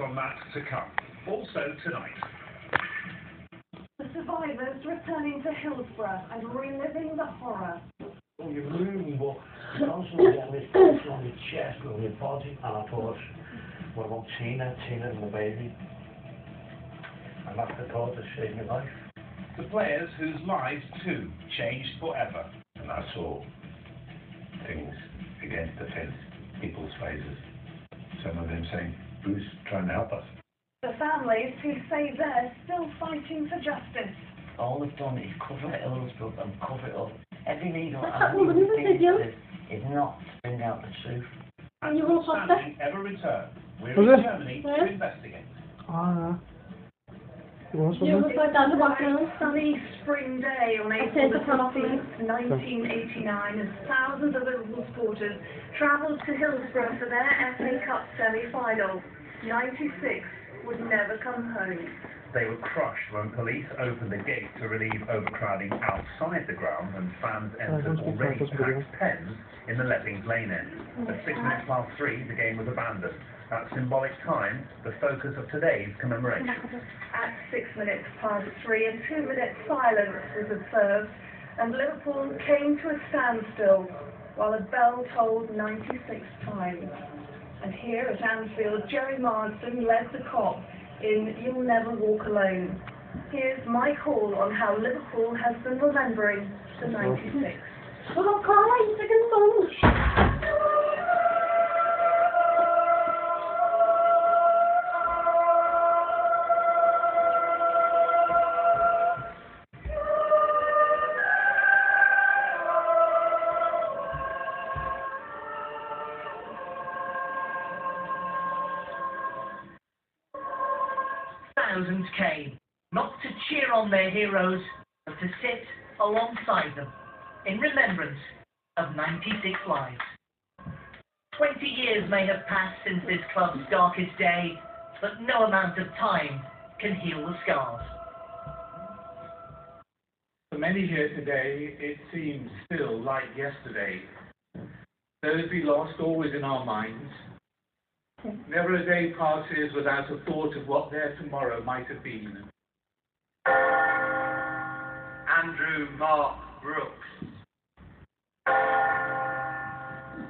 on that to come. Also tonight. The survivors returning to Hillsborough and reliving the horror. Well, you're moving, but you're constantly getting this tension on your chest and on your body. And I thought, what about Tina and the baby? And that's the thought that saved my life. The players whose lives too changed forever. And I saw things against the fence, people's faces. Some of them saying, "Who's trying to help us?" The families who say they're still fighting for justice. All they've done is cover it Hillsborough and cover it up. Every legal That's that woman, isn't it, Jill? is not to bring out the truth. And you will will have Stanley ever return? We're Was in it? Germany Yeah. to investigate. Ah, you want You something? were down the background. Sunny spring day on April the 15th, 1989, as thousands of Liverpool supporters travelled to Hillsborough for their FA Cup semi-final. 96 would never come home. They were crushed when police opened the gate to relieve overcrowding outside the ground and fans entered already packed pens in the Leppings Lane end. At 6 minutes past 3, the game was abandoned. At symbolic time, the focus of today's commemoration. At 6 minutes past 3, a 2-minute silence was observed, and Liverpool came to a standstill while a bell tolled 96 times. And here at Anfield, Jerry Marsden led the Kop in You'll Never Walk Alone. Here's my call on how Liverpool has been remembering the 96. Well, Carla, you're taking songs. Thousands came, not to cheer on their heroes, but to sit alongside them in remembrance of 96 lives. 20 years may have passed since this club's darkest day, but no amount of time can heal the scars. For many here today, it seems still like yesterday. Those we lost always in our minds. Never a day passes without a thought of what their tomorrow might have been. Andrew Mark Brooks,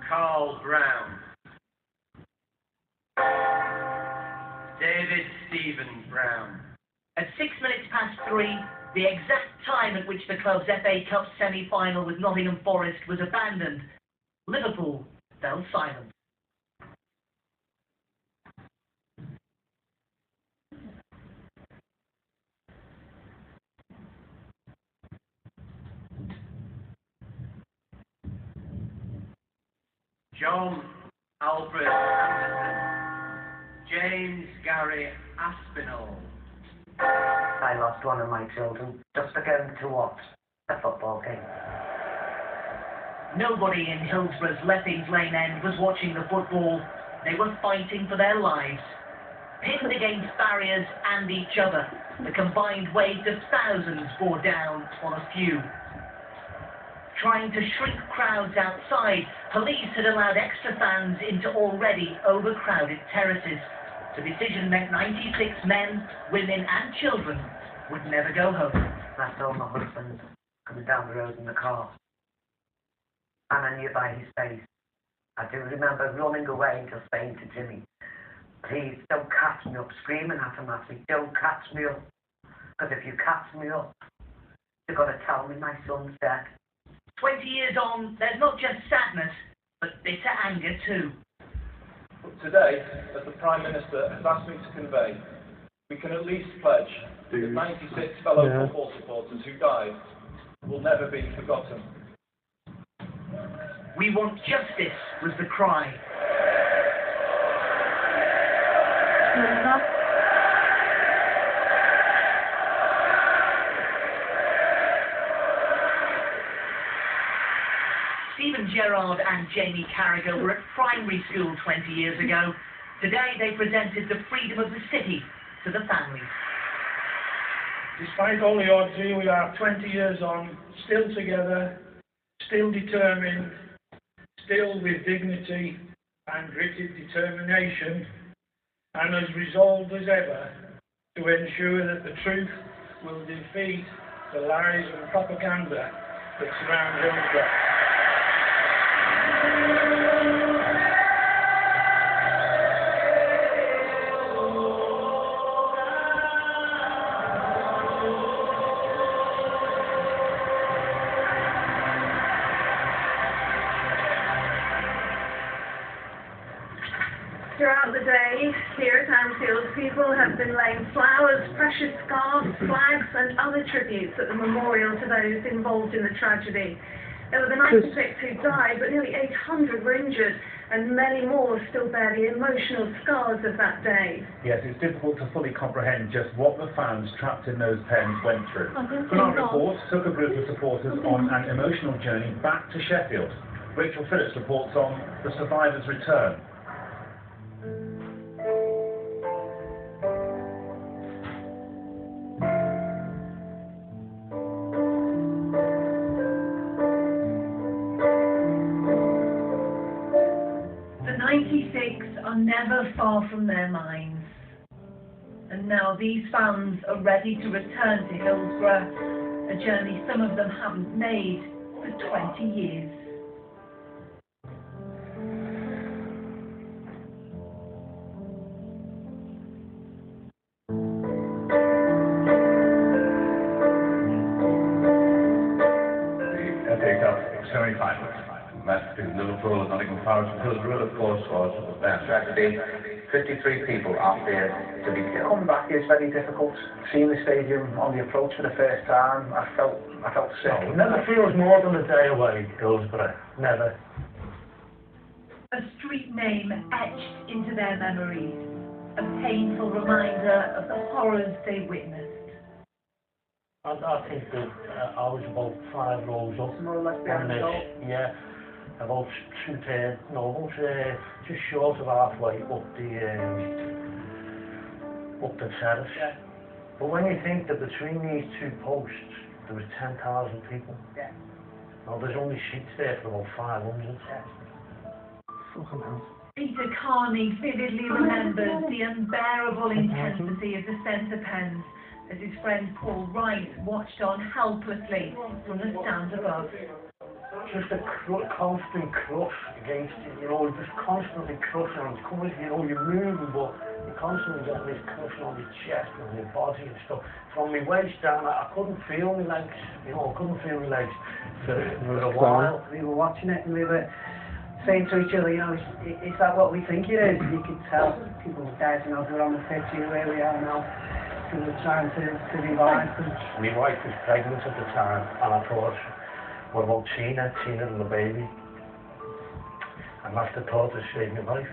Carl Brown, David Stephen Brown. At 6 minutes past 3, the exact time at which the club's FA Cup semi-final with Nottingham Forest was abandoned, Liverpool fell silent. John Albert Anderson, James Gary Aspinall. I lost one of my children just for going to watch a football game. Nobody in Hillsborough's Leppings Lane end was watching the football. They were fighting for their lives. Pinned against barriers and each other, the combined weight of thousands bore down on a few. Trying to shrink crowds outside, police had allowed extra fans into already overcrowded terraces. The decision meant 96 men, women and children would never go home. I saw my husband coming down the road in the car, and I knew by his face. I do remember running away and just saying to Jimmy, "Please don't catch me up," screaming at him, "Don't catch me up, because if you catch me up, you're going to tell me my son's dead." 20 years on, there's not just sadness, but bitter anger too. But today, as the Prime Minister has asked me to convey, we can at least pledge that 96 fellow football supporters who died will never be forgotten. We want justice was the cry. Stephen Gerrard and Jamie Carragher were at primary school 20 years ago. Today they presented the freedom of the city to the families. Despite all the odds, here we are 20 years on, still together, still determined, still with dignity and gritted determination and as resolved as ever to ensure that the truth will defeat the lies and propaganda that surround Hillsborough. Throughout the day, here at Anfield, people have been laying flowers, precious scarves, flags and other tributes at the memorial to those involved in the tragedy. There were the 96 who died, but nearly 800 were injured, and many more still bear the emotional scars of that day. Yes, it's difficult to fully comprehend just what the fans trapped in those pens went through. Our report took a group of supporters on an emotional journey back to Sheffield. Rachel Phillips reports on the survivors' return. The 96 are never far from their minds. And now these fans are ready to return to Hillsborough, a journey some of them haven't made for 20 years. FA Cup semi-final. Match between Liverpool and Nottingham Forest and Hillsborough, of course, was a tragedy. 53 people are there to be killed. Coming back is very difficult. Seeing the stadium on the approach for the first time, I felt sick. It never feels more than a day away, Hillsborough. Never. A street name etched into their memories, a painful reminder of the horrors they witnessed. I think that I was about 5 rows up More or less behind the goal. yeah, about just short of halfway up the terrace. Yeah. But when you think that between these two posts there was 10,000 people, Yeah. now there's only seats there for about 500. Fucking hell. Peter Carney vividly remembers the unbearable intensity of the centre pens as his friend Paul Wright watched on helplessly from the stand above. Just a constant crush against it, just constantly crushing on it. Coming, you're moving, but you're constantly getting this crushing on your chest and your body and stuff. From my waist down, I couldn't feel my legs, I couldn't feel my legs for a while. We were watching it and we were saying to each other, is that what we think it is? You could tell people were dead, we're on the pitch here where we are now. People were trying to revive them. My wife was pregnant at the time, and I thought, what about Tina and the baby? And that's the thought that saved my life.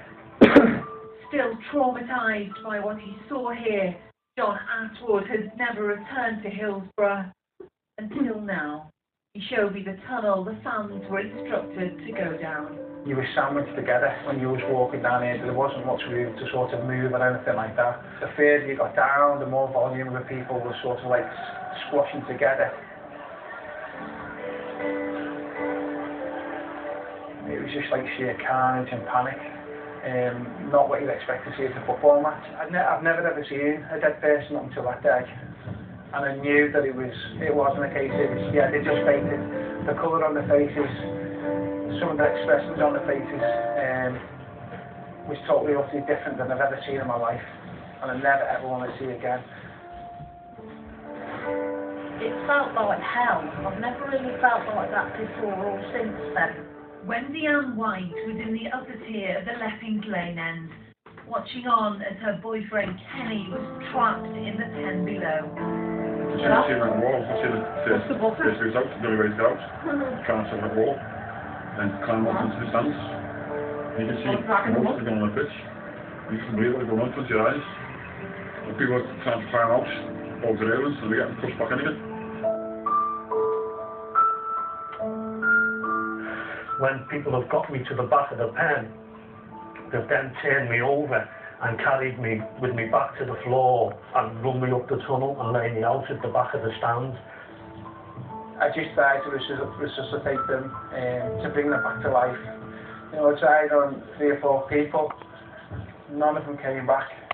Still traumatised by what he saw here, John Atwood has never returned to Hillsborough until now. He showed me the tunnel the fans were instructed to go down. You were sandwiched together when you was walking down here. There wasn't much room to sort of move or anything like that. The further you got down, the more volume of people were sort of like squashing together. It was just like sheer carnage and panic. Not what you'd expect to see at a football match. I've never ever seen a dead person up until that day. And I knew that it wasn't a case of, they just fainted. The colour on the faces, some of the expressions on the faces was totally utterly different than I've ever seen in my life. And I never ever want to see again. It felt like hell. I've never really felt like that before or since then. When Deanne White was in the upper tier of the Leppings Lane end, watching on as her boyfriend Kenny was trapped in the pen below. See around the wall, I see the first goes out, the other way out, trying to set the wall, and climb up into the stands. You can see most of them on the pitch. You can believe what they're going on with your eyes. And people are trying to climb out over the railings and they're getting pushed back in again. When people have got me to the back of the pen, they've then turned me over and carried me with me back to the floor and run me up the tunnel and laid me out at the back of the stand. I just tried to resuscitate them, to bring them back to life. I tried on 3 or 4 people, none of them came back.